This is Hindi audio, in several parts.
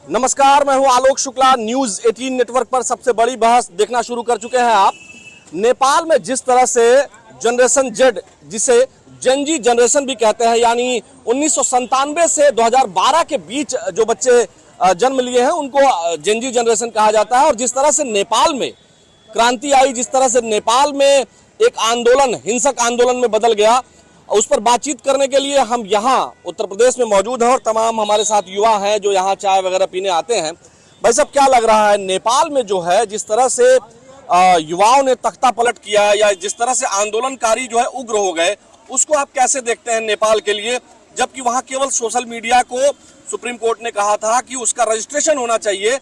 नमस्कार, मैं हूं आलोक शुक्ला। न्यूज 18 नेटवर्क पर सबसे बड़ी बहस देखना शुरू कर चुके हैं आप। नेपाल में जिस तरह से जनरेशन जेड, जिसे जेनजी जनरेशन भी कहते हैं, यानी 1997 से 2012 के बीच जो बच्चे जन्म लिए हैं उनको जेनजी जनरेशन कहा जाता है। और जिस तरह से नेपाल में क्रांति आई, जिस तरह से नेपाल में एक आंदोलन हिंसक आंदोलन में बदल गया, उस पर बातचीत करने के लिए हम यहाँ उत्तर प्रदेश में मौजूद हैं और तमाम हमारे साथ युवा हैं जो यहाँ चाय वगैरह पीने आते हैं। भाई साहब, क्या लग रहा है नेपाल में जो है, जिस तरह से युवाओं ने तख्ता पलट किया या जिस तरह से आंदोलनकारी जो है उग्र हो गए, उसको आप कैसे देखते हैं नेपाल के लिए? जबकि वहाँ केवल सोशल मीडिया को सुप्रीम कोर्ट ने कहा था कि उसका रजिस्ट्रेशन होना चाहिए।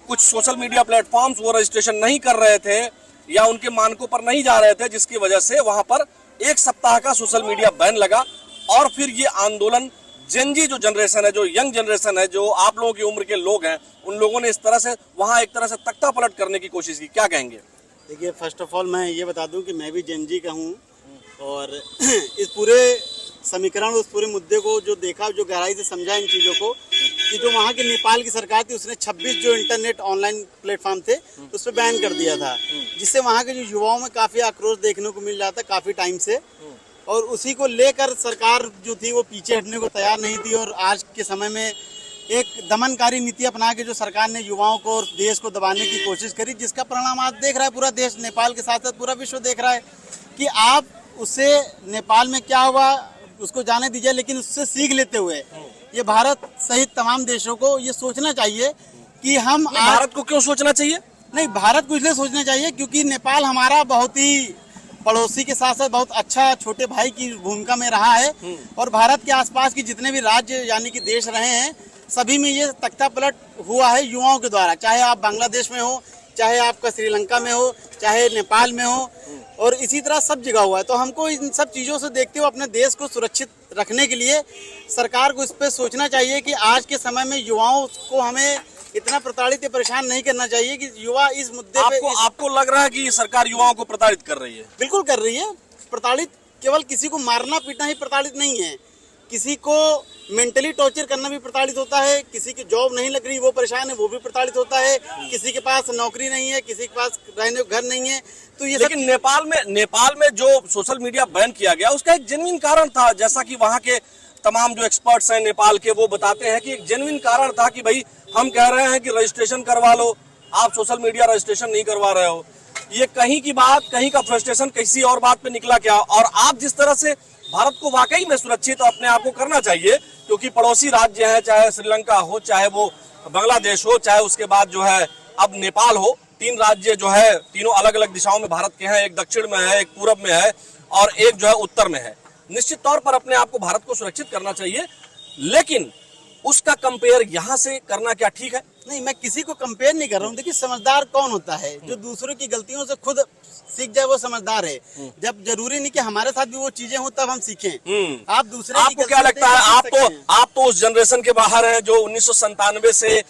कुछ सोशल मीडिया प्लेटफॉर्म्स वो रजिस्ट्रेशन नहीं कर रहे थे या उनके मानकों पर नहीं जा रहे थे, जिसकी वजह से वहां पर एक सप्ताह का सोशल मीडिया बैन लगा। और फिर ये आंदोलन जेनजी जो जनरेशन है, जो यंग जनरेशन है, जो आप लोगों की उम्र के लोग हैं, उन लोगों ने इस तरह से वहां एक तरह से तख्ता पलट करने की कोशिश की। क्या कहेंगे? देखिए, फर्स्ट ऑफ ऑल मैं ये बता दूं कि मैं भी जेनजी का हूं और इस पूरे समीकरण, उस पूरे मुद्दे को जो देखा, जो गहराई से समझा इन चीज़ों को, कि जो वहाँ की नेपाल की सरकार थी उसने 26 जो इंटरनेट ऑनलाइन प्लेटफॉर्म थे उस पर बैन कर दिया था, जिससे वहाँ के जो युवाओं में काफ़ी आक्रोश देखने को मिल रहा था काफ़ी टाइम से। और उसी को लेकर सरकार जो थी वो पीछे हटने को तैयार नहीं थी और आज के समय में एक दमनकारी नीति अपना के जो सरकार ने युवाओं को और देश को दबाने की कोशिश करी, जिसका परिणाम आज देख रहा है पूरा देश, नेपाल के साथ साथ पूरा विश्व देख रहा है कि आप उससे नेपाल में क्या हुआ उसको जाने दीजिए, लेकिन उससे सीख लेते हुए ये भारत सहित तमाम देशों को ये सोचना चाहिए कि हम भारत को क्यों सोचना चाहिए? नहीं, भारत को इसलिए सोचना चाहिए क्योंकि नेपाल हमारा बहुत ही पड़ोसी के साथ साथ बहुत अच्छा छोटे भाई की भूमिका में रहा है। और भारत के आसपास की जितने भी राज्य यानी कि देश रहे हैं, सभी में ये तख्ता पलट हुआ है युवाओं के द्वारा। चाहे आप बांग्लादेश में हो, चाहे आपका श्रीलंका में हो, चाहे नेपाल में हो, और इसी तरह सब जगह हुआ है। तो हमको इन सब चीज़ों से देखते हुए अपने देश को सुरक्षित रखने के लिए सरकार को इस पर सोचना चाहिए कि आज के समय में युवाओं को हमें इतना प्रताड़ित या परेशान नहीं करना चाहिए कि युवा इस मुद्दे पे आपको लग रहा है कि सरकार युवाओं को प्रताड़ित कर रही है? बिल्कुल कर रही है। प्रताड़ित केवल किसी को मारना पीटना ही प्रताड़ित नहीं है, किसी को मेंटली टॉर्चर करना भी प्रताड़ित होता है। किसी की जॉब नहीं लग रही, वो परेशान है, वो भी प्रताड़ित होता है। किसी के पास नौकरी नहीं है, किसी के पास रहने को घर नहीं है। तो ये लेकिन नेपाल में जो सोशल मीडिया बैन किया गया उसका एक जेन्युइन कारण था, जैसा कि वहाँ के तमाम जो एक्सपर्ट्स हैं नेपाल के, वो बताते हैं कि एक जेन्युइन कारण था कि भाई हम कह रहे हैं कि रजिस्ट्रेशन करवा लो, आप सोशल मीडिया रजिस्ट्रेशन नहीं करवा रहे हो। ये कहीं की बात, कहीं का फ्रस्ट्रेशन किसी और बात पे निकला क्या? और आप जिस तरह से भारत को वाकई में सुरक्षित अपने आप को करना चाहिए, क्योंकि पड़ोसी राज्य हैं, चाहे श्रीलंका हो, चाहे वो बांग्लादेश हो, चाहे उसके बाद जो है अब नेपाल हो, 3 राज्य जो है तीनों अलग अलग दिशाओं में भारत के हैं। एक दक्षिण में है, एक पूरब में है और एक जो है उत्तर में है। निश्चित तौर पर अपने आप को भारत को सुरक्षित करना चाहिए, लेकिन उसका कंपेयर यहाँ से करना क्या ठीक है? नहीं, मैं किसी को कंपेयर नहीं कर रहा हूँ। देखिए, समझदार कौन होता है? जो दूसरों की गलतियों से खुद सीख जाए वो समझदार है। जब जरूरी नहीं कि हमारे साथ भी वो चीजें हों तब हम सीखें। आप दूसरे आपको क्या लगता है? आप तो उस जनरेशन के बाहर हैं जो 1997 से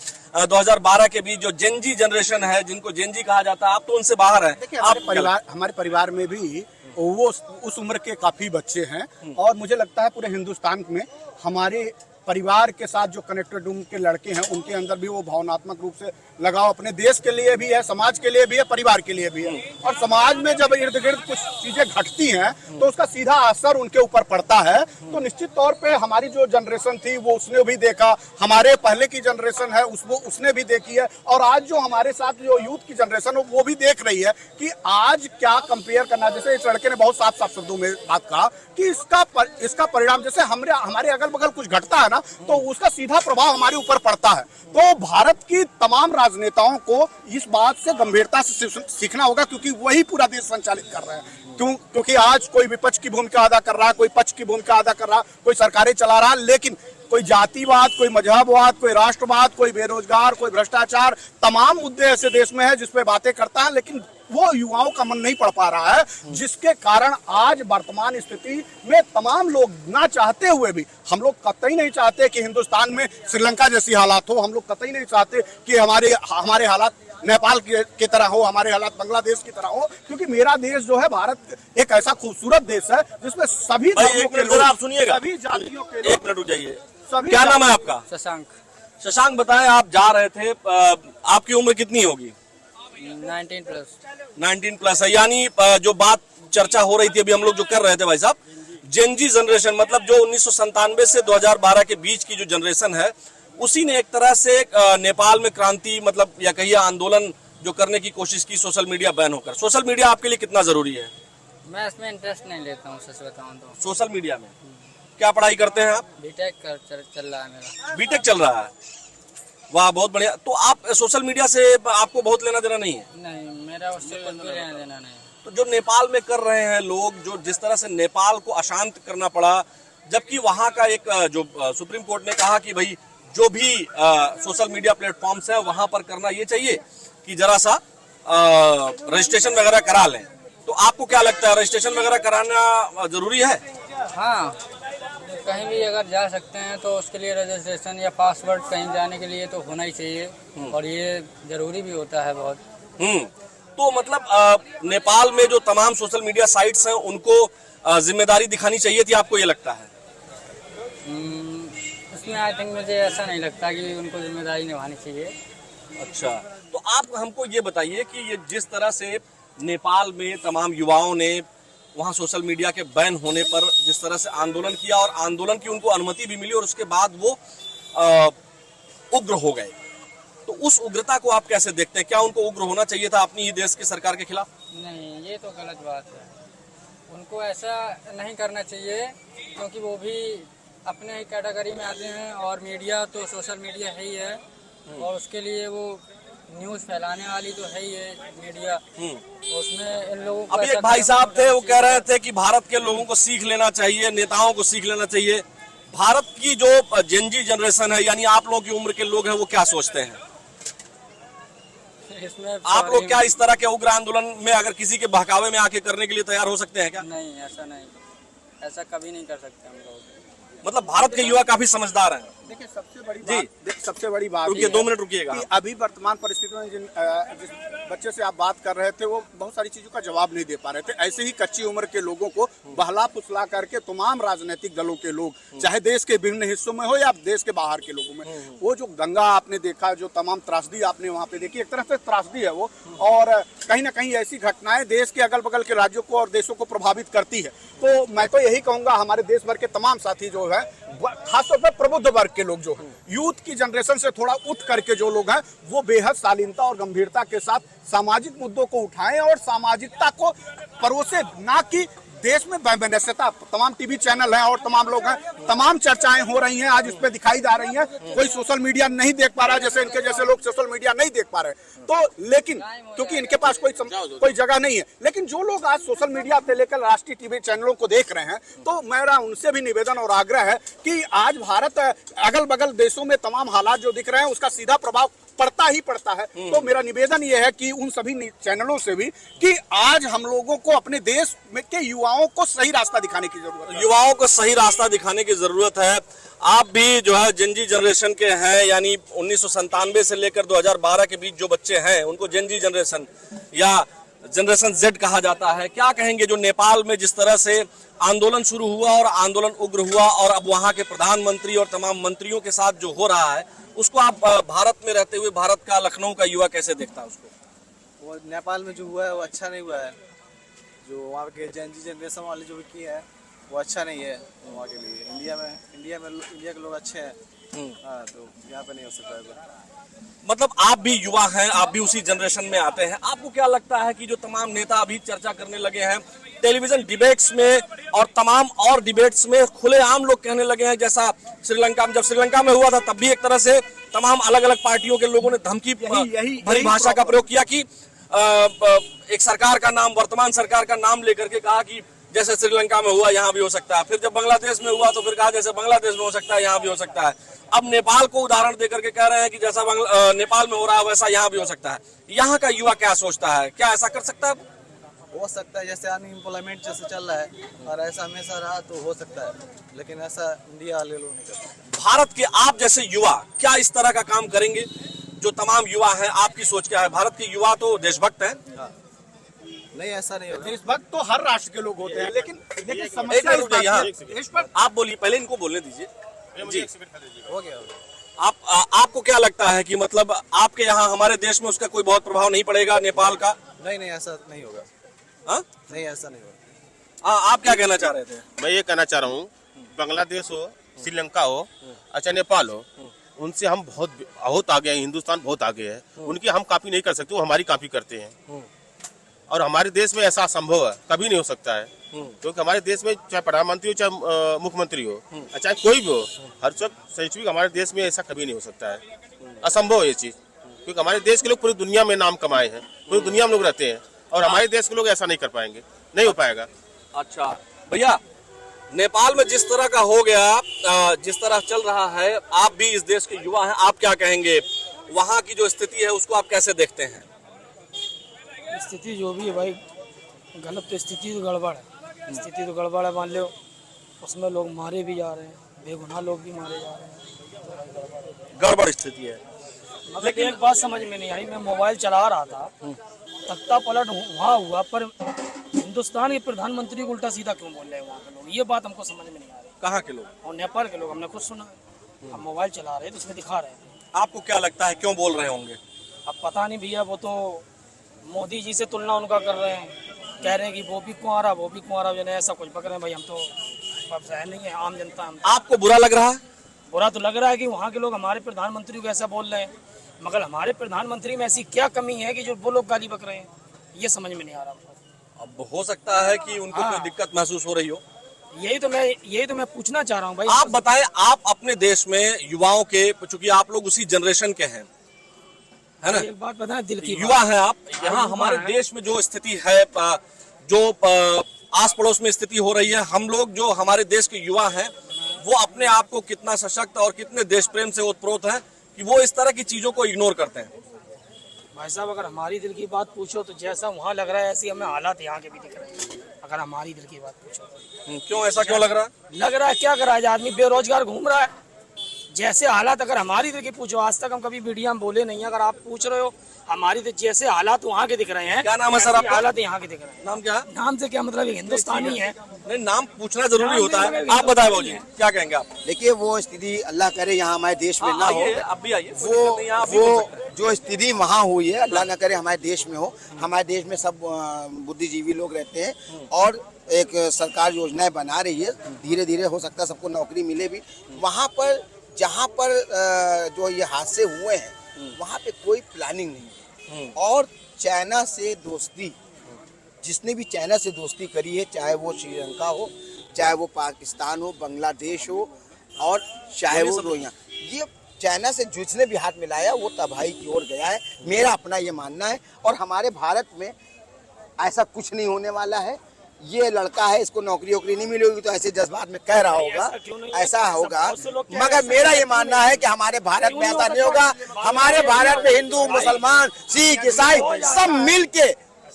2012 के बीच जो जेनजी जनरेशन है, जिनको जेनजी कहा जाता है, आप तो उनसे बाहर हैं। देखिए, हमारे परिवार में भी वो उस उम्र के काफी बच्चे हैं और मुझे लगता है पूरे हिंदुस्तान में हमारे परिवार के साथ जो कनेक्टेड उनके लड़के हैं, उनके अंदर भी वो भावनात्मक रूप से लगाव अपने देश के लिए भी है, समाज के लिए भी है, परिवार के लिए भी है। और समाज में जब इर्द गिर्द कुछ चीजें घटती हैं तो उसका सीधा असर उनके ऊपर पड़ता है। तो निश्चित तौर पे हमारी जो जनरेशन थी वो उसने भी देखा, हमारे पहले की जनरेशन है उसने भी देखी है, और आज जो हमारे साथ जो यूथ की जनरेशन है वो भी देख रही है कि आज क्या कंपेयर करना। जैसे इस लड़के ने बहुत साफ साफ शब्दों में बात कहा कि इसका परिणाम, जैसे हमारे अगल बगल कुछ घटता है ना, तो उसका सीधा प्रभाव हमारे ऊपर पड़ता है। तो भारत की तमाम राजनेताओं को इस बात से गंभीरता से सीखना होगा, क्योंकि वही पूरा देश संचालित कर रहे हैं। क्योंकि आज कोई विपक्ष की भूमिका अदा कर रहा है, कोई पक्ष की भूमिका अदा कर रहा है, कोई सरकारें चला रहा है, लेकिन कोई जातिवाद, कोई मजहबवाद, कोई राष्ट्रवाद, कोई बेरोजगार, कोई भ्रष्टाचार, तमाम मुद्दे ऐसे देश में है जिसपे बातें करता है, लेकिन वो युवाओं का मन नहीं पड़ पा रहा है, जिसके कारण आज वर्तमान स्थिति में तमाम लोग ना चाहते हुए भी, हम लोग कतई नहीं चाहते कि हिंदुस्तान में श्रीलंका जैसी हालात हो, हम लोग कतई नहीं चाहते कि हमारे हालात नेपाल की तरह हो, हमारे हालात बांग्लादेश की तरह हो, क्योंकि मेरा देश जो है भारत एक ऐसा खूबसूरत देश है जिसमें सभी धर्मों के लोग, आप सुनिएगा, सभी जातियों के लोग, एक मिनट रुक जाइए, क्या नाम है आपका? शशांक। शशांक बताएं, आप जा रहे थे, आपकी उम्र कितनी होगी? 19+ 19+ है, यानी जो बात चर्चा हो रही थी अभी हम लोग जो कर रहे थे भाई साहब, जेनजी जनरेशन मतलब जो 1997 से 2012 के बीच की जो जनरेशन है, उसी ने एक तरह से नेपाल में क्रांति मतलब या कहिए आंदोलन जो करने की कोशिश की सोशल मीडिया बैन होकर। सोशल मीडिया आपके लिए कितना जरूरी है? मैं इसमें इंटरेस्ट नहीं लेता हूँ, सच बताऊँ तो। सोशल मीडिया में क्या पढ़ाई करते हैं आप? बीटेक चल रहा है मेरा। बीटेक चल रहा है, वाह बहुत बढ़िया। तो आप सोशल मीडिया से आपको बहुत लेना देना नहीं है? नहीं, मेरा उससे कुछ भी लेना देना नहीं। तो जो नेपाल में कर रहे हैं लोग, जो जिस तरह से नेपाल को अशांत करना पड़ा, जबकि वहां का एक जो सुप्रीम कोर्ट ने कहा कि भाई जो भी सोशल मीडिया प्लेटफॉर्म्स है वहां पर करना ये चाहिए कि जरा सा रजिस्ट्रेशन वगैरह करा लें। तो आपको क्या लगता है, रजिस्ट्रेशन वगैरह कराना जरूरी है? हाँ, कहीं भी अगर जा सकते हैं तो उसके लिए रजिस्ट्रेशन या पासवर्ड कहीं जाने के लिए तो होना ही चाहिए, और ये जरूरी भी होता है बहुत। तो मतलब नेपाल में जो तमाम सोशल मीडिया साइट्स हैं उनको जिम्मेदारी दिखानी चाहिए थी, आपको ये लगता है? इसमें आई थिंक मुझे ऐसा नहीं लगता कि उनको जिम्मेदारी निभानी चाहिए। अच्छा, तो आप हमको ये बताइए कि ये जिस तरह से नेपाल में तमाम युवाओं ने वहाँ सोशल मीडिया के बैन होने पर जिस तरह से आंदोलन किया और आंदोलन की उनको अनुमति भी मिली और उसके बाद वो उग्र हो गए, तो उस उग्रता को आप कैसे देखते हैं? क्या उनको उग्र होना चाहिए था अपनी ही देश की सरकार के खिलाफ? नहीं, ये तो गलत बात है। उनको ऐसा नहीं करना चाहिए, क्योंकि वो भी अपने ही कैटेगरी में आते हैं, और मीडिया तो सोशल मीडिया है ही है, और उसके लिए वो न्यूज़ फैलाने वाली तो है ही है मीडिया। उसमें इन लोगों को अभी एक भाई साहब थे, वो कह रहे थे कि भारत के लोगों को सीख लेना चाहिए, नेताओं को सीख लेना चाहिए। भारत की जो जेनजी जनरेशन है, यानी आप लोगों की उम्र के लोग हैं, वो क्या सोचते हैं? इसमें आप लोग क्या इस तरह के उग्र आंदोलन में अगर किसी के बहकावे में आके करने के लिए तैयार हो सकते हैं क्या? नहीं, ऐसा नहीं, ऐसा कभी नहीं कर सकते हम लोग। मतलब भारत के युवा काफी समझदार हैं। देखिए सबसे बड़ी बात रुकिए, 2 मिनट रुकिएगा। कि अभी वर्तमान परिस्थितियों में जिस बच्चे से आप बात कर रहे थे वो बहुत सारी चीजों का जवाब नहीं दे पा रहे थे। ऐसे ही कच्ची उम्र के लोगों को बहला फुसला करके तमाम राजनीतिक दलों के लोग, चाहे देश के विभिन्न हिस्सों में हो या देश के बाहर के लोगों में, वो जो दंगा आपने देखा, जो तमाम त्रासदी आपने वहाँ पे देखी, एक तरह से त्रासदी है वो, और कहीं ना कहीं ऐसी घटनाएं देश के अगल बगल के राज्यों को और देशों को प्रभावित करती है। तो मैं तो यही कहूंगा, हमारे देश भर के तमाम साथी जो है, खासतौर पर प्रबुद्ध वर्ग के लोग जो हैं, यूथ की जनरेशन से थोड़ा उठ करके जो लोग हैं, वो बेहद शालीनता और गंभीरता के साथ सामाजिक मुद्दों को उठाएं और सामाजिकता को परोसे, ना कि देश में वैमनस्यता। तमाम टीवी चैनल हैं और तमाम लोग हैं, तमाम चर्चाएं हो रही हैं, आज इस पे दिखाई जा रही हैं। कोई सोशल मीडिया नहीं देख पा रहा है, जैसे इनके जैसे लोग सोशल मीडिया नहीं देख पा रहे, तो लेकिन क्योंकि इनके पास कोई जगह नहीं है। लेकिन जो लोग आज सोशल मीडिया से लेकर राष्ट्रीय टीवी चैनलों को देख रहे हैं, तो मेरा उनसे भी निवेदन और आग्रह है कि आज भारत अगल बगल देशों में तमाम हालात जो दिख रहे हैं उसका सीधा प्रभाव पड़ता ही पड़ता है। तो मेरा निवेदन यह है कि उन सभी चैनलों से भी कि आज हम लोगों को अपने देश में के युवाओं को सही रास्ता दिखाने की जरूरत है। युवाओं को सही रास्ता दिखाने की जरूरत है। आप भी जो है जेनजी जनरेशन के हैं, यानी 1997 से लेकर 2012 के बीच जो बच्चे हैं उनको जेनजी जनरेशन या जनरेशन जेड कहा जाता है। क्या कहेंगे जो नेपाल में जिस तरह से आंदोलन शुरू हुआ और आंदोलन उग्र हुआ और अब वहां के प्रधानमंत्री और तमाम मंत्रियों के साथ जो हो रहा है, उसको आप भारत में रहते हुए भारत का, लखनऊ का युवा कैसे देखता है उसको? वो नेपाल में जो हुआ है वो अच्छा नहीं हुआ है। जो वहाँ के जेनजी जनरेशन वाले जो भी किए हैं वो अच्छा नहीं है वहाँ के लिए। इंडिया के लोग अच्छे हैं, हाँ, तो यहाँ पे नहीं हो सकता है। मतलब आप भी युवा हैं, आप भी उसी जनरेशन में आते हैं, आपको क्या लगता है कि जो तमाम नेता अभी चर्चा करने लगे हैं टेलीविजन डिबेट्स में और तमाम और डिबेट्स में, खुलेआम लोग कहने लगे हैं, जैसा श्रीलंका में, जब श्रीलंका में हुआ था तब भी एक तरह से तमाम अलग अलग पार्टियों के लोगों ने धमकी भरी भाषा का प्रयोग किया कि एक सरकार का नाम, वर्तमान सरकार का नाम लेकर के कहा कि जैसे श्रीलंका में हुआ यहाँ भी हो सकता है। फिर जब बांग्लादेश में हुआ तो फिर कहा जैसे बांग्लादेश में हो सकता है यहाँ भी हो सकता है। अब नेपाल को उदाहरण देकर के कह रहे हैं कि जैसा नेपाल में हो रहा है वैसा यहाँ भी हो सकता है। यहाँ का युवा क्या सोचता है, क्या ऐसा कर सकता है? हो सकता है, जैसे अनएम्प्लॉयमेंट जैसे चल रहा है और ऐसा हमेशा रहा तो हो सकता है, लेकिन ऐसा इंडिया वाले लोग नहीं करते। भारत के आप जैसे युवा क्या इस तरह का काम करेंगे? जो तमाम युवा हैं, आपकी सोच क्या है? भारत के युवा तो देशभक्त हैं। हाँ। नहीं, ऐसा नहीं होता। देशभक्त तो हर राष्ट्र के लोग होते हैं, लेकिन एक समस्या मिनट रुक जाइए, हाँ। इस पर आप बोलिए, पहले इनको बोलने दीजिए जी। हो गया। आपको क्या लगता है कि मतलब आपके यहाँ हमारे देश में उसका कोई बहुत प्रभाव नहीं पड़ेगा नेपाल का? नहीं ऐसा नहीं होगा। हाँ? नहीं ऐसा नहीं होगा। आप क्या कहना चाह रहे थे? मैं ये कहना चाह रहा हूँ, बांग्लादेश हो, श्रीलंका हो, अच्छा नेपाल हो, उनसे हम बहुत आगे हैं। हिंदुस्तान बहुत आगे है, उनकी हम कॉपी नहीं कर सकते, वो हमारी कॉपी करते हैं। और हमारे देश में ऐसा संभव है कभी नहीं हो सकता है, क्योंकि हमारे देश में चाहे प्रधानमंत्री हो चाहे मुख्यमंत्री हो, चाहे कोई भी हो, हर सैनिक हमारे देश में ऐसा कभी नहीं हो सकता है। असंभव है ये चीज, क्योंकि हमारे देश के लोग पूरी दुनिया में नाम कमाए हैं, पूरी दुनिया में लोग रहते हैं, और हमारे देश के लोग ऐसा नहीं कर पाएंगे, नहीं हो पाएगा। अच्छा भैया, नेपाल में जिस तरह का हो गया, जिस तरह चल रहा है, आप भी इस देश के युवा हैं, आप क्या कहेंगे? वहाँ की जो स्थिति है उसको आप कैसे देखते हैं? स्थिति जो भी है भाई, गलत तो स्थिति तो गड़बड़ है। स्थिति तो गड़बड़ है, मान लो उसमें लोग मारे भी जा रहे हैं, बेगुनाह लोग भी मारे जा रहे हैं। गड़बड़ स्थिति है। लेकिन एक बात समझ में नहीं आई, मैं मोबाइल चला रहा था, तख्ता पलट वहाँ हुआ, पर हिंदुस्तान के प्रधानमंत्री को उल्टा सीधा क्यों बोल रहे हैं वहाँ के लोग? ये बात हमको समझ में नहीं आ रही। कहाँ के लोग? और नेपाल के लोग, हमने खुद सुना है। हम मोबाइल चला रहे तो उसमें दिखा रहे हैं। आपको क्या लगता है क्यों बोल रहे होंगे? अब पता नहीं भैया, वो तो मोदी जी से तुलना उनका कर रहे हैं, कह रहे हैं कि वो भी कुंवारा वो भी कुंवारा, जो ऐसा कुछ पकड़ रहे हैं। भाई हम तो अब सहन नहीं है, आम जनता। हम आपको बुरा लग रहा है? बुरा तो लग रहा है कि वहाँ के लोग हमारे प्रधानमंत्री को ऐसा बोल रहे हैं, मगर हमारे प्रधानमंत्री में ऐसी क्या कमी है कि जो वो लोग गाली बक रहे हैं? ये समझ में नहीं आ रहा। अब हो सकता है कि उनको कोई दिक्कत महसूस हो रही हो। यही तो मैं पूछना चाह रहा हूँ भाई। आप बताएं, आप अपने देश में युवाओं के, चूंकि आप लोग उसी जनरेशन के हैं, है ना? एक बात बताएं, दिल की युवा हैं आप। यहाँ हमारे देश में जो स्थिति है, जो आस पड़ोस में स्थिति हो रही है, हम लोग जो हमारे देश के युवा हैं वो अपने आप को कितना सशक्त और कितने देश प्रेम से ओतप्रोत हैं कि वो इस तरह की चीजों को इग्नोर करते हैं। भाई साहब, अगर हमारी दिल की बात पूछो तो जैसा वहाँ लग रहा है ऐसी हमें हालात यहाँ के भी दिख रहे हैं। अगर हमारी दिल की बात पूछो तो क्यों, ऐसा क्यों लग रहा है? लग रहा है क्या कर रहा है आदमी, बेरोजगार घूम रहा है। जैसे हालात अगर हमारी दिल की पूछो, आज तक हम कभी मीडिया में बोले नहीं, अगर आप पूछ रहे हो हमारी तो जैसे हालात वहाँ के दिख रहे हैं। क्या नाम है सर आपका? हालात यहाँ के दिख रहे हैं। नाम क्या है? नाम से क्या मतलब, हिंदुस्तानी है। नहीं, नाम पूछना जरूरी होता है। आप बताएं बाबूजी, क्या कहेंगे आप? देखिए, वो स्थिति अल्लाह करे यहाँ हमारे देश में ना हो। आप भी आइए। वो जो स्थिति वहाँ हुई है, अल्लाह ना करे हमारे देश में हो। हमारे देश में सब बुद्धिजीवी लोग रहते हैं और एक सरकार योजनाएं बना रही है, धीरे धीरे हो सकता है सबको नौकरी मिले भी। वहाँ पर जहाँ पर जो ये हादसे हुए हैं वहाँ पे कोई प्लानिंग नहीं है। और चाइना से दोस्ती, जिसने भी चाइना से दोस्ती करी है, चाहे वो श्रीलंका हो, चाहे वो पाकिस्तान हो, बांग्लादेश हो, और चाहे वो रोहिंग्या, ये चाइना से जिसने भी हाथ मिलाया वो तबाही की ओर गया है। मेरा अपना ये मानना है। और हमारे भारत में ऐसा कुछ नहीं होने वाला है। ये लड़का है, इसको नौकरी वोकरी नहीं मिलेगी तो ऐसे जज्बात में कह रहा होगा, ऐसा होगा। मगर मेरा ये मानना है कि हमारे भारत में ऐसा नहीं होगा। हमारे भारत में हिंदू, मुसलमान, सिख, ईसाई सब मिल के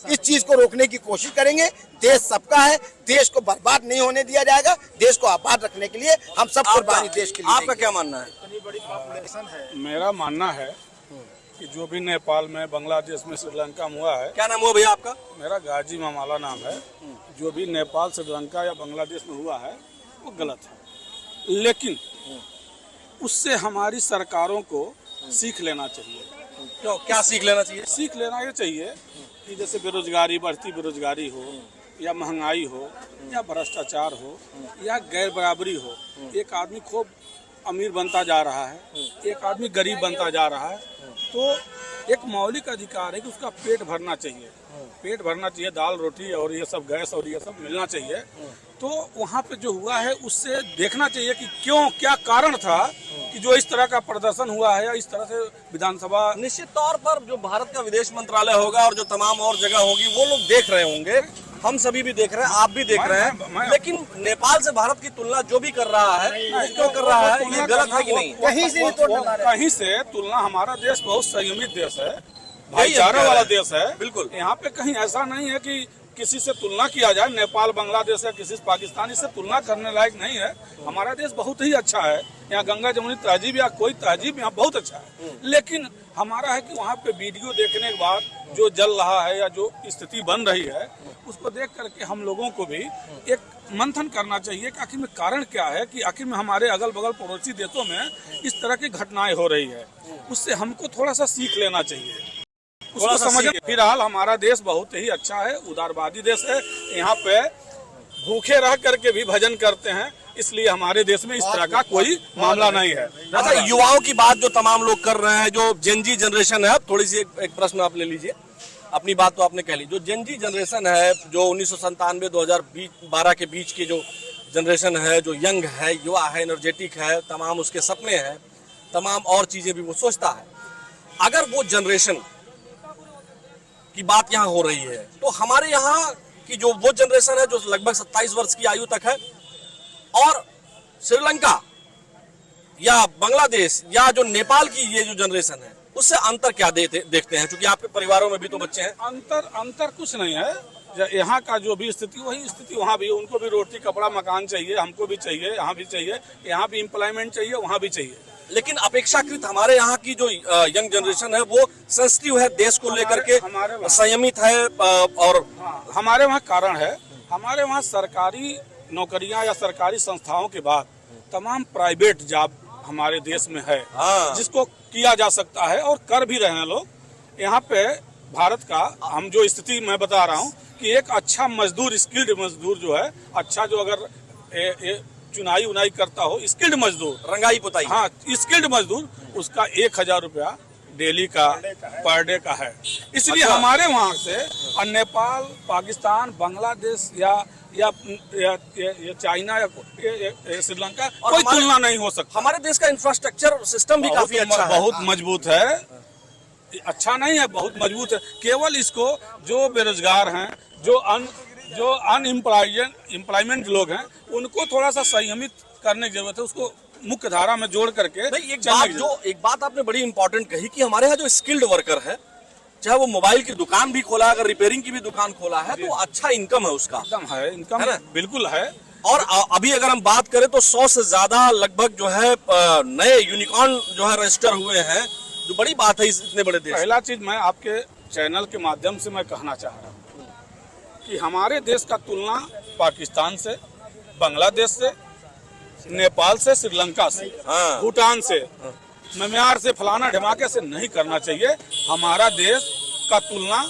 इस चीज को रोकने की कोशिश करेंगे। देश सबका है, देश को बर्बाद नहीं होने दिया जाएगा। देश को आबाद रखने के लिए हम सब कुर्बानी देश के लिए। आपका क्या मानना है? मेरा मानना है कि जो भी नेपाल में, बांग्लादेश में, श्रीलंका में हुआ है। क्या नाम हुआ भैया आपका? मेरा गाजी मामाला नाम है। जो भी नेपाल, श्रीलंका या बांग्लादेश में हुआ है वो गलत है, लेकिन उससे हमारी सरकारों को सीख लेना चाहिए। क्यों, क्या सीख लेना चाहिए? सीख लेना ये चाहिए कि जैसे बेरोजगारी, बढ़ती बेरोजगारी हो, या महंगाई हो, या भ्रष्टाचार हो, या गैर बराबरी हो। एक आदमी खूब अमीर बनता जा रहा है, एक आदमी गरीब बनता जा रहा है, तो एक मौलिक अधिकार है कि उसका पेट भरना चाहिए। पेट भरना चाहिए, दाल रोटी और ये सब गैस और ये सब मिलना चाहिए। तो वहाँ पे जो हुआ है उससे देखना चाहिए कि क्यों, क्या कारण था कि जो इस तरह का प्रदर्शन हुआ है, या इस तरह से विधानसभा। निश्चित तौर पर जो भारत का विदेश मंत्रालय होगा और जो तमाम और जगह होगी वो लोग देख रहे होंगे, हम सभी भी देख रहे हैं, आप भी देख रहे हैं। लेकिन नेपाल से भारत की तुलना जो भी कर रहा है वो क्यों कर रहा है? ये गलत है कि नहीं? कहीं से तुलना, हमारा देश बहुत संयमित देश है, भाईचारा वाला देश है। बिल्कुल, यहाँ पे कहीं ऐसा नहीं है कि किसी से तुलना किया जाए। नेपाल, बांग्लादेश या किसी पाकिस्तानी से तुलना करने लायक नहीं है। हमारा देश बहुत ही अच्छा है। यहाँ गंगा जमुनी तहजीब या कोई तहजीब यहाँ बहुत अच्छा है। लेकिन हमारा है कि वहाँ पे वीडियो देखने के बाद जो जल रहा है या जो स्थिति बन रही है, उसको देख करके हम लोगों को भी एक मंथन करना चाहिए कि आखिर में कारण क्या है, कि आखिर में हमारे अगल बगल पड़ोसी देशों में इस तरह की घटनाएं हो रही है। उससे हमको थोड़ा सा सीख लेना चाहिए, उसको समझ। फिलहाल हमारा देश बहुत ही अच्छा है, उदारवादी देश है। यहाँ पे भूखे रह करके भी भजन करते हैं, इसलिए हमारे देश में इस तरह का कोई मामला नहीं है। अच्छा, युवाओं की बात जो तमाम लोग कर रहे हैं, जो जेनजी जनरेशन है, थोड़ी सी एक प्रश्न आप ले लीजिए। अपनी बात तो आपने कह ली। जो जेनजी जनरेशन है, जो 1997-2012 के बीच की जो जनरेशन है, जो यंग है, युवा है, एनर्जेटिक है, तमाम उसके सपने हैं, तमाम और चीजें भी वो सोचता है। अगर वो जनरेशन की बात यहाँ हो रही है, तो हमारे यहाँ की जो वो जनरेशन है जो लगभग 27 वर्ष की आयु तक है, और श्रीलंका या बांग्लादेश या जो नेपाल की ये जो जनरेशन है, उससे अंतर क्या देखते हैं? क्योंकि आपके परिवारों में भी तो बच्चे हैं। अंतर कुछ नहीं है। यहाँ का जो भी स्थिति वही स्थिति वहाँ भी, उनको भी रोटी कपड़ा मकान चाहिए, हमको भी चाहिए, यहाँ भी चाहिए, यहाँ भी एम्प्लॉयमेंट चाहिए, वहाँ भी चाहिए। लेकिन अपेक्षाकृत हमारे यहाँ की जो यंग जनरेशन है वो सेंसिटिव है, देश को लेकर के संयमित है। और हमारे वहाँ कारण है, हमारे वहाँ सरकारी नौकरियां या सरकारी संस्थाओं के बाद तमाम प्राइवेट जॉब हमारे देश में है, जिसको किया जा सकता है और कर भी रहे हैं लोग। यहाँ पे भारत का हम जो स्थिति मैं बता रहा हूँ कि एक अच्छा मजदूर, स्किल्ड मजदूर जो है, अच्छा जो अगर चुनाई उनाई करता हो, स्किल्ड मजदूर, रंगाई पुताई, हाँ स्किल्ड मजदूर, उसका 1000 रुपया डेली का पर डे का है। इसलिए हमारे वहाँ से नेपाल, पाकिस्तान, बांग्लादेश या चाइना या श्रीलंका कोई तुलना नहीं हो सकता। हमारे देश का इंफ्रास्ट्रक्चर सिस्टम भी काफी अच्छा है, बहुत मजबूत है। अच्छा नहीं है, बहुत मजबूत है। केवल इसको जो बेरोजगार हैं, जो अनएम्प्लॉयमेंट लोग हैं, उनको थोड़ा सा संयमित करने की जरूरत है, उसको मुख्य धारा में जोड़ करके। एक बात आपने बड़ी इंपॉर्टेंट कही कि हमारे यहाँ जो स्किल्ड वर्कर है, चाहे वो मोबाइल की दुकान भी खोला है, अगर रिपेयरिंग की भी दुकान खोला है, तो अच्छा इनकम है उसका। इनकम बिल्कुल है। और अभी अगर हम बात करें तो 100 से ज्यादा लगभग जो है नए यूनिकॉर्न जो है रजिस्टर हुए हैं, जो बड़ी बात है इतने बड़े देश। पहला चीज मैं आपके चैनल के माध्यम से मैं कहना चाह रहा हूँ कि हमारे देश का तुलना पाकिस्तान से, बांग्लादेश से, नेपाल से, श्रीलंका से, भूटान से, म्यांमार से, फलाना ढमाके से नहीं करना चाहिए। हमारा देश का तुलना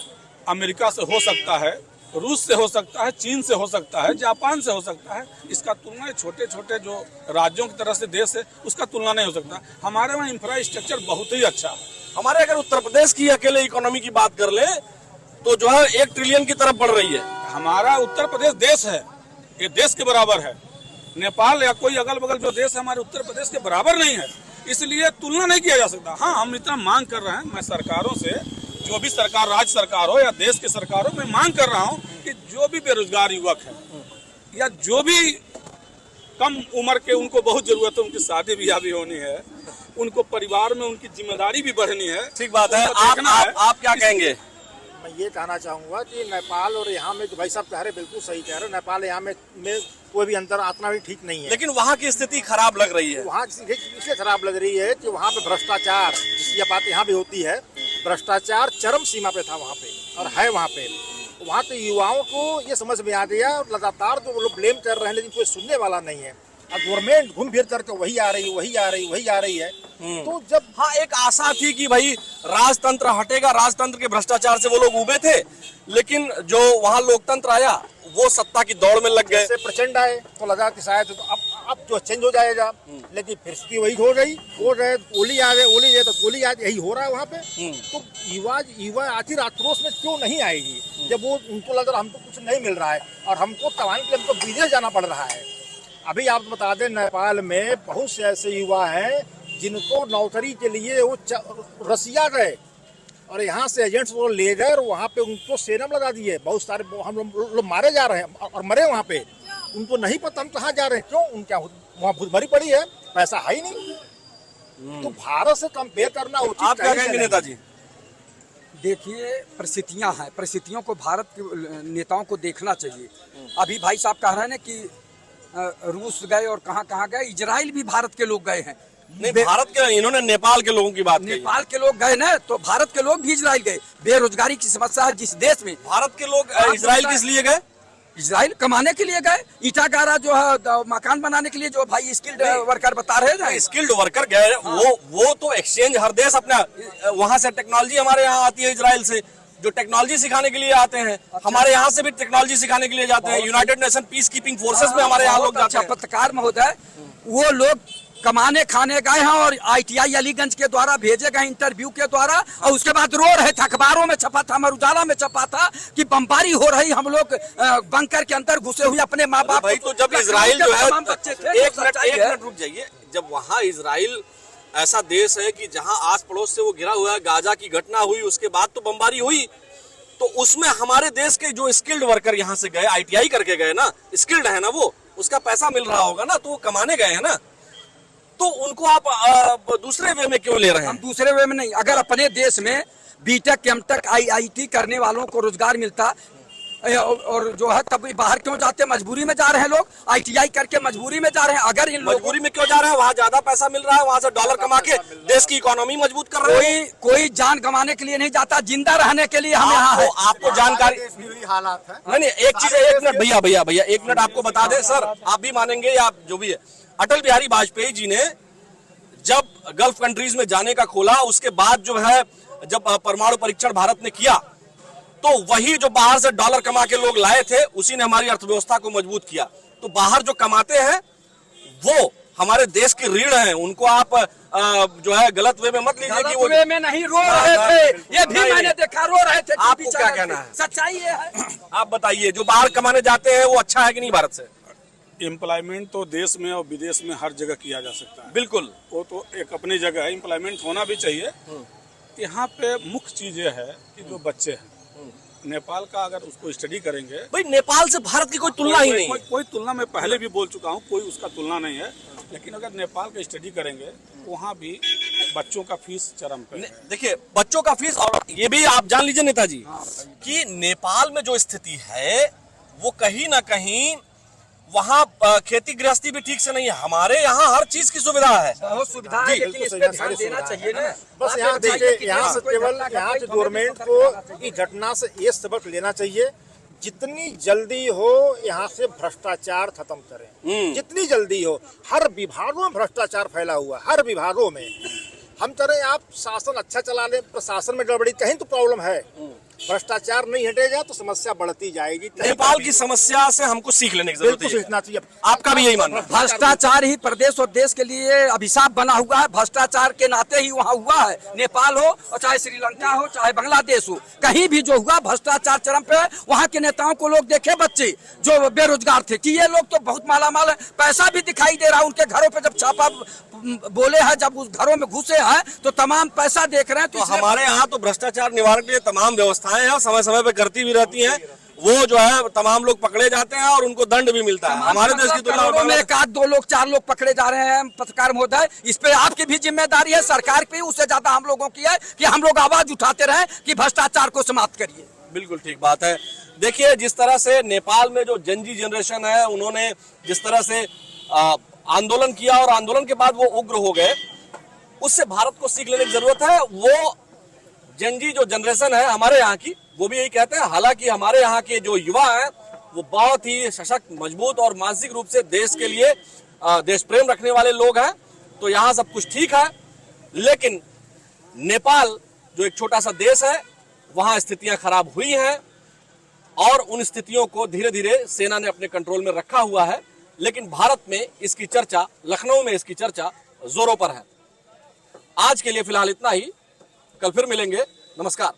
अमेरिका से हो सकता है, रूस से हो सकता है, चीन से हो सकता है, जापान से हो सकता है। इसका तुलना छोटे छोटे जो राज्यों की तरह से देश है, उसका तुलना नहीं हो सकता। हमारे वहाँ इंफ्रास्ट्रक्चर बहुत ही अच्छा है। हमारे अगर उत्तर प्रदेश की अकेले इकोनॉमी की बात कर ले तो जो है 1 ट्रिलियन की तरफ बढ़ रही है। हमारा उत्तर प्रदेश देश है, ये देश के बराबर है। नेपाल या कोई अगल बगल जो देश है हमारे उत्तर प्रदेश के बराबर नहीं है, इसलिए तुलना नहीं किया जा सकता। हाँ, हम इतना मांग कर रहे हैं, मैं सरकारों से, जो भी सरकार, राज्य सरकार हो या देश की सरकार हो, मैं मांग कर रहा हूँ कि जो भी बेरोजगार युवक है या जो भी कम उम्र के, उनको बहुत जरूरत है, उनकी शादी ब्याह भी होनी है, उनको परिवार में उनकी जिम्मेदारी भी बढ़नी है। ठीक बात है। आप क्या कहेंगे? मैं ये कहना चाहूँगा कि नेपाल और यहाँ में जो भाई साहब कह रहे बिल्कुल सही कह रहे हैं। नेपाल यहाँ में कोई भी अंतर आतना भी ठीक नहीं है, लेकिन वहाँ की स्थिति खराब लग रही है। वहाँ इसलिए खराब लग रही है कि वहाँ पे भ्रष्टाचार, जिसकी बात यहाँ भी होती है, भ्रष्टाचार चरम सीमा पे था वहाँ पे और है वहाँ पे। वहाँ के युवाओं को ये समझ में आ गया और लगातार जो वो लोग ब्लेम कर रहे हैं, लेकिन कोई सुनने वाला नहीं है। अब गवर्नमेंट घूम फिर करके वही आ रही है। तो जब एक आशा थी कि भाई राजतंत्र हटेगा, राजतंत्र के भ्रष्टाचार से वो लोग उबे थे, लेकिन जो वहाँ लोकतंत्र आया वो सत्ता की दौड़ में लग गए। जैसे प्रचंड आए तो लगा कि शायद तो अब जो चेंज हो जाएगा, लेकिन फिर स्थिति वही हो गई। ओली आ गए तो कोली आ, यही हो रहा है वहाँ पे। तो युवा आखिर आक्रोश में क्यों नहीं आएगी, जब वो उनको लग रहा हमको कुछ नहीं मिल रहा है और हमको तवान के हमको विदेश जाना पड़ रहा है। अभी आप बता दें, नेपाल में बहुत से ऐसे युवा हैं जिनको नौकरी के लिए वो रसिया गए और यहाँ से एजेंट्स वो ले गए और वहाँ पे उनको सेरम लगा दिए। बहुत सारे हम लोग मारे जा रहे हैं और मरे वहाँ पे, उनको नहीं पता हम कहाँ जा रहे हैं, क्यों, उनका वहाँ भूखमरी पड़ी है, पैसा है ही नहीं। तो भारत से कंपेयर करना उचित। आप क्या कहेंगे नेताजी? देखिए, परिस्थितियाँ हैं, परिस्थितियों को भारत के नेताओं को देखना चाहिए। अभी भाई साहब कह रहे हैं कि रूस गए और कहाँ गए, इजराइल भी भारत के लोग गए हैं। नहीं, भारत के, इन्होंने नेपाल के लोगों की बात कही। नेपाल के लोग गए ना, तो भारत के लोग भी इजराइल गए। बेरोजगारी की समस्या है जिस देश में, भारत के लोग इजराइल किस लिए गए? इजराइल कमाने के लिए गए, ईटा गारा जो है मकान बनाने के लिए, जो भाई स्किल्ड वर्कर बता रहे हैं। स्किल्ड वर्कर गए, वो तो एक्सचेंज हर देश अपना, वहां से टेक्नोलॉजी हमारे यहाँ आती है इजराइल से, जो टेक्नोलॉजी सिखाने के लिए आते हैं। हमारे यहाँ से भी टेक्नोलॉजी सिखाने के लिए जाते हैं। United nation peace keeping forces में हमारे यहाँ लोग जाते हैं। पत्रकार महोदय, वो लोग कमाने खाने गए हैं और ITI अलीगंज के द्वारा भेजे गए इंटरव्यू के द्वारा, और उसके बाद रो रहे थे, अखबारों में छपा था, अमर उजाला में छपा था कि बमबारी हो रही, हम लोग बंकर के अंदर घुसे हुए अपने माँ बाप। भाई तो जब इजराइल जो है, एक मिनट रुक जाइए, जब वहाँ इजराइल ऐसा देश है कि जहां आस पड़ोस से वो घिरा हुआ है, गाजा की घटना हुई, उसके बाद तो बमबारी हुई, तो उसमें हमारे देश के जो स्किल्ड वर्कर यहाँ से गए, ITI करके गए ना, स्किल्ड है ना, वो उसका पैसा मिल रहा होगा ना, तो वो कमाने गए हैं ना, तो उनको आप दूसरे वे में क्यों ले रहे हैं? हम दूसरे वे में नहीं, अगर अपने देश में बीटेक एमटेक IIT करने वालों को रोजगार मिलता और जो है, तब बाहर क्यों जाते? मजबूरी में जा रहे हैं लोग, ITI करके मजबूरी में जा रहे हैं। अगर इन मजबूरी में क्यों जा रहे हैं? वहाँ ज्यादा पैसा मिल रहा है, वहाँ से डॉलर कमा के देश की इकोनॉमी मजबूत कर रहे हैं। कोई जान गंवाने के लिए नहीं जाता, जिंदा रहने के लिए हम यहाँ हैं। आपको जानकारी हालात है। नहीं, एक चीज, एक मिनट भैया, एक मिनट आपको बता दें सर, आप भी मानेंगे या जो भी है, अटल बिहारी वाजपेयी जी ने जब गल्फ कंट्रीज में जाने का खोला, उसके बाद जो है, जब परमाणु परीक्षण भारत ने किया, तो वही जो बाहर से डॉलर कमा के लोग लाए थे, उसी ने हमारी अर्थव्यवस्था को मजबूत किया। तो बाहर जो कमाते हैं वो हमारे देश की रीढ़ हैं, उनको आप जो है गलत वे में मत लीजिए कि वो वे में नहीं, रो रहे थे, ये भी मैंने देखा, रो रहे थे। आपको क्या कहना है? सच्चाई ये है। आप बताइए, जो बाहर कमाने जाते हैं वो अच्छा है कि नहीं भारत से? एम्प्लॉयमेंट तो देश में और विदेश में हर जगह किया जा सकता है, बिल्कुल, वो तो एक अपनी जगह है, एम्प्लॉयमेंट होना भी चाहिए। यहाँ पे मुख्य चीज ये है कि जो बच्चे हैं, नेपाल का अगर उसको स्टडी करेंगे, भाई नेपाल से भारत की कोई तुलना ही नहीं है। कोई तुलना, मैं पहले भी बोल चुका हूँ, कोई उसका तुलना नहीं है। लेकिन अगर नेपाल का स्टडी करेंगे, वहाँ भी बच्चों का फीस चरम पे है। देखिए, बच्चों का फीस, और ये भी आप जान लीजिए नेताजी कि नेपाल में जो स्थिति है वो कहीं ना कहीं वहाँ खेती गृहस्थी भी ठीक से नहीं है। हमारे यहाँ हर चीज की सुविधा है, बहुत सुविधा है, लेकिन इस पे ध्यान देना चाहिए ना। बस यहाँ देखिए, यहाँ से केवल यहाँ की गवर्नमेंट को इस घटना से ये सबक लेना चाहिए, जितनी जल्दी हो यहाँ से भ्रष्टाचार खत्म करें, जितनी जल्दी हो। हर विभागों में भ्रष्टाचार फैला हुआ है, हर विभागों में। हम करें, आप शासन अच्छा चला लें, प्रशासन में गड़बड़ी, कहीं तो प्रॉब्लम है। भ्रष्टाचार नहीं हटेगा तो समस्या बढ़ती जाएगी। नेपाल की समस्या से हमको सीख लेने की जरूरत है, सीखना चाहिए। आपका भी यही मानना है? भ्रष्टाचार ही प्रदेश और देश के लिए अभिशाप बना हुआ है। भ्रष्टाचार के नाते ही वहाँ हुआ है, नेपाल हो और चाहे श्रीलंका हो, चाहे बांग्लादेश हो, कहीं भी जो हुआ भ्रष्टाचार चरम पे। वहाँ के नेताओं को लोग देखे, बच्चे जो बेरोजगार थे, कि ये लोग तो बहुत मालामाल है, पैसा भी दिखाई दे रहा है उनके घरों पे। जब छापा बोले हैं, जब उस घरों में घुसे हैं तो तमाम पैसा देख रहे हैं। तो हमारे यहाँ तो भ्रष्टाचार निवारण के लिए तमाम व्यवस्थाएं हैं, समय समय पे करती भी रहती हैं। वो जो है तमाम लोग पकड़े जाते हैं और उनको दंड भी मिलता है। हमारे देश की तुलना में 1 2 लोग 4 लोग पकड़े जा रहे हैं। पत्रकार महोदय, इस पे आपकी भी जिम्मेदारी है, सरकार की, उससे ज्यादा हम लोगों की है कि हम लोग आवाज उठाते रहे कि भ्रष्टाचार को समाप्त करिए। बिल्कुल ठीक बात है। देखिए, जिस तरह से नेपाल में जो जेनजी जनरेशन है, उन्होंने जिस तरह से आंदोलन किया और आंदोलन के बाद वो उग्र हो गए, उससे भारत को सीख लेने की जरूरत है। वो जेनजी जो जनरेशन है हमारे यहाँ की, वो भी यही कहते हैं। हालांकि हमारे यहाँ के जो युवा हैं वो बहुत ही सशक्त, मजबूत और मानसिक रूप से देश के लिए देश प्रेम रखने वाले लोग हैं, तो यहाँ सब कुछ ठीक है। लेकिन नेपाल जो एक छोटा सा देश है, वहाँ स्थितियां खराब हुई हैं और उन स्थितियों को धीरे धीरे सेना ने अपने कंट्रोल में रखा हुआ है। लेकिन भारत में इसकी चर्चा, लखनऊ में इसकी चर्चा जोरों पर है। आज के लिए फिलहाल इतना ही, कल फिर मिलेंगे। नमस्कार।